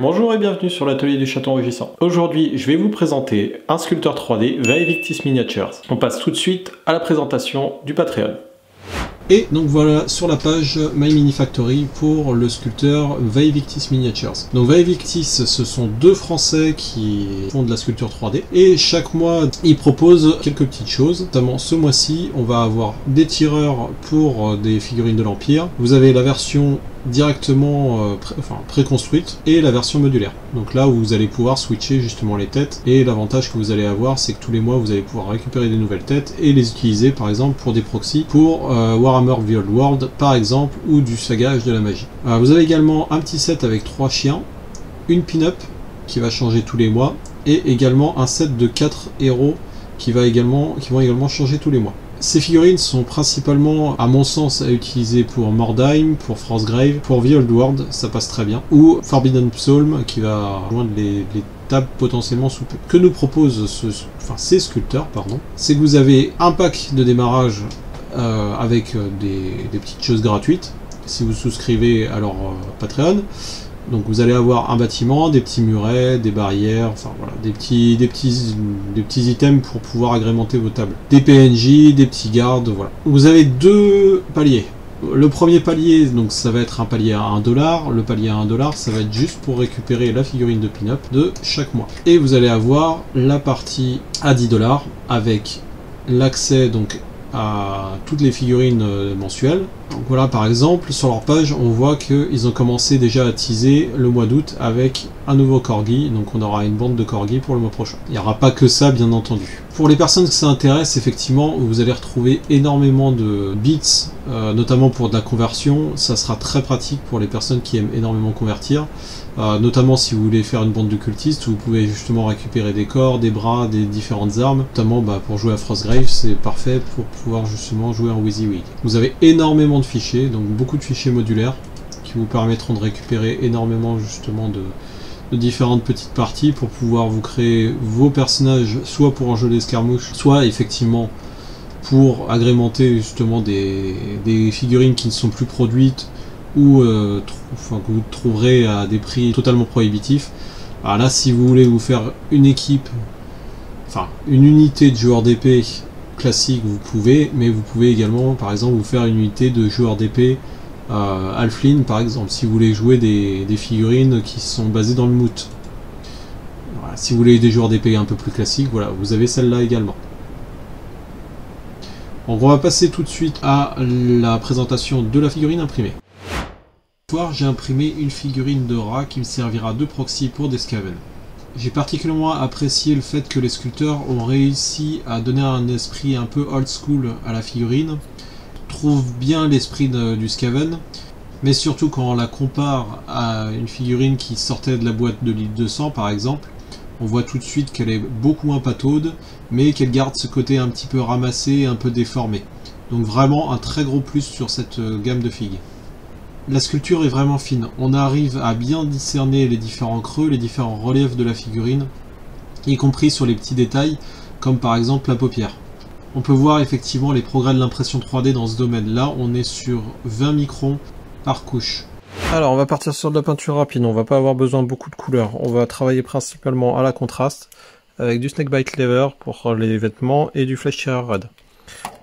Bonjour et bienvenue sur l'atelier du chaton rugissant. Aujourd'hui, je vais vous présenter un sculpteur 3D Vaevictis Miniatures. On passe tout de suite à la présentation du Patreon. Et donc voilà sur la page My Mini Factory pour le sculpteur Vaevictis Miniatures. Donc Vaevictis, ce sont deux Français qui font de la sculpture 3D et chaque mois ils proposent quelques petites choses. Notamment ce mois-ci, on va avoir des tireurs pour des figurines de l'Empire. Vous avez la version directement préconstruite et la version modulaire. Donc là où vous allez pouvoir switcher justement les têtes, et l'avantage que vous allez avoir, c'est que tous les mois vous allez pouvoir récupérer des nouvelles têtes et les utiliser par exemple pour des proxys pour Warhammer The Old World par exemple, ou du sagage de la magie. Vous avez également un petit set avec 3 chiens, une pin-up qui va changer tous les mois et également un set de 4 héros qui vont également changer tous les mois. Ces figurines sont principalement, à mon sens, à utiliser pour Mordheim, pour Frostgrave, pour The Old World, ça passe très bien, ou Forbidden Psalm, qui va rejoindre les tables potentiellement sous peu. Que nous proposent ces sculpteurs, c'est que vous avez un pack de démarrage avec des petites choses gratuites, si vous souscrivez à leur Patreon. Donc vous allez avoir un bâtiment, des petits murets, des barrières, enfin voilà, des petits items pour pouvoir agrémenter vos tables. Des PNJ, des petits gardes, voilà. Vous avez deux paliers. Le premier palier, donc ça va être un palier à 1$. Le palier à 1$, ça va être juste pour récupérer la figurine de pin-up de chaque mois. Et vous allez avoir la partie à 10$ avec l'accès donc à toutes les figurines mensuelles. Donc voilà, par exemple, sur leur page, on voit qu'ils ont commencé déjà à teaser le mois d'août avec un nouveau corgi, donc on aura une bande de corgi pour le mois prochain. Il n'y aura pas que ça, bien entendu. Pour les personnes que ça intéresse, effectivement, vous allez retrouver énormément de bits, notamment pour de la conversion. Ça sera très pratique pour les personnes qui aiment énormément convertir. Notamment si vous voulez faire une bande de cultistes, vous pouvez justement récupérer des corps, des bras, des différentes armes. Notamment pour jouer à Frostgrave, c'est parfait pour pouvoir justement jouer en WYSIWYG. Vous avez énormément de fichiers, donc beaucoup de fichiers modulaires qui vous permettront de récupérer énormément justement de différentes petites parties pour pouvoir vous créer vos personnages, soit pour un jeu d'escarmouche, soit effectivement pour agrémenter justement des figurines qui ne sont plus produites ou que vous trouverez à des prix totalement prohibitifs. Alors là, si vous voulez vous faire une équipe, une unité de joueurs d'épée classique, vous pouvez, mais vous pouvez également par exemple vous faire une unité de joueurs d'épée Halfling par exemple, si vous voulez jouer des figurines qui sont basées dans le moot. Voilà, si vous voulez des joueurs d'épée un peu plus classiques, voilà, vous avez celle-là également. Donc on va passer tout de suite à la présentation de la figurine imprimée. Ce soir, j'ai imprimé une figurine de rat qui me servira de proxy pour des Skaven. J'ai particulièrement apprécié le fait que les sculpteurs ont réussi à donner un esprit un peu old school à la figurine. Je trouve bien l'esprit du Skaven, mais surtout quand on la compare à une figurine qui sortait de la boîte de l'île 200 par exemple, on voit tout de suite qu'elle est beaucoup moins pataude, mais qu'elle garde ce côté un petit peu ramassé, un peu déformé. Donc vraiment un très gros plus sur cette gamme de figues. La sculpture est vraiment fine, on arrive à bien discerner les différents creux, les différents reliefs de la figurine, y compris sur les petits détails, comme par exemple la paupière. On peut voir effectivement les progrès de l'impression 3D dans ce domaine-là, on est sur 20 microns par couche. Alors on va partir sur de la peinture rapide, on va pas avoir besoin de beaucoup de couleurs, on va travailler principalement à la contraste, avec du Snakebite Leather pour les vêtements et du Flesh Tear Red.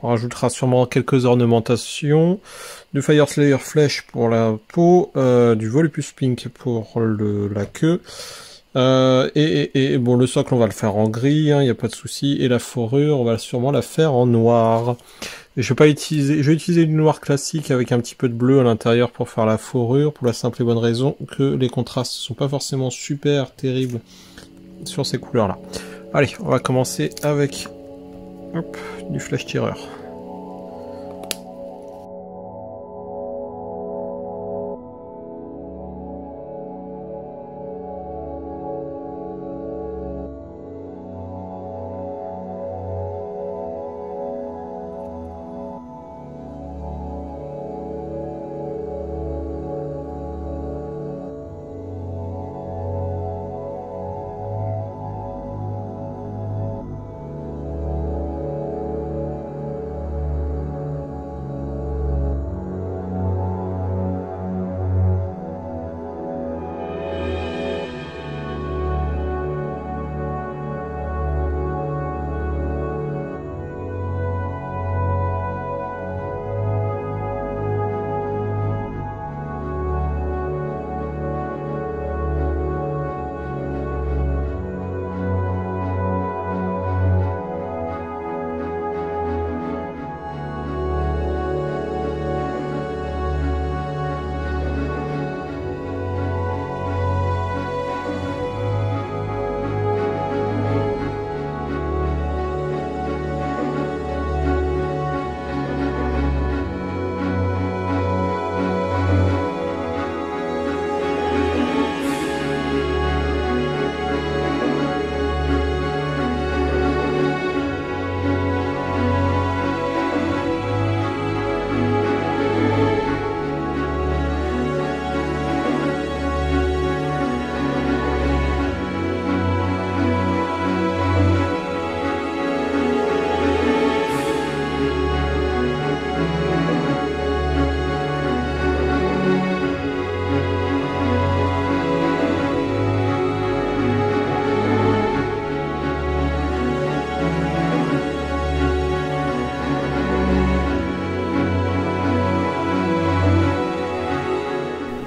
On rajoutera sûrement quelques ornementations, du Fire Slayer Flèche pour la peau, du Volupus Pink pour la queue, et bon, le socle on va le faire en gris, il n'y a pas de souci, et la fourrure on va sûrement la faire en noir. Et je vais utiliser du noir classique avec un petit peu de bleu à l'intérieur pour faire la fourrure, pour la simple et bonne raison que les contrastes ne sont pas forcément super terribles sur ces couleurs là. Allez, on va commencer avec du flash tireur.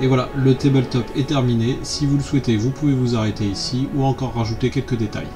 voilà, le tabletop est terminé. Si vous le souhaitez, vous pouvez vous arrêter ici ou encore rajouter quelques détails.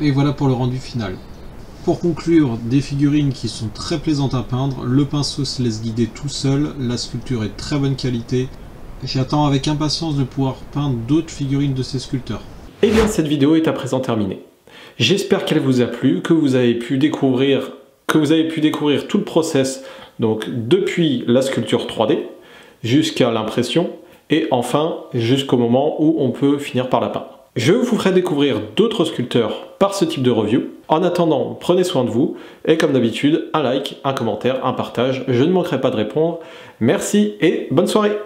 Et voilà pour le rendu final. Pour conclure, des figurines qui sont très plaisantes à peindre, le pinceau se laisse guider tout seul, la sculpture est de très bonne qualité. J'attends avec impatience de pouvoir peindre d'autres figurines de ces sculpteurs. Et bien cette vidéo est à présent terminée. J'espère qu'elle vous a plu, que vous avez pu découvrir tout le process, donc depuis la sculpture 3D jusqu'à l'impression et enfin jusqu'au moment où on peut finir par la peindre. Je vous ferai découvrir d'autres sculpteurs par ce type de review. En attendant, prenez soin de vous et comme d'habitude, un like, un commentaire, un partage, je ne manquerai pas de répondre. Merci et bonne soirée!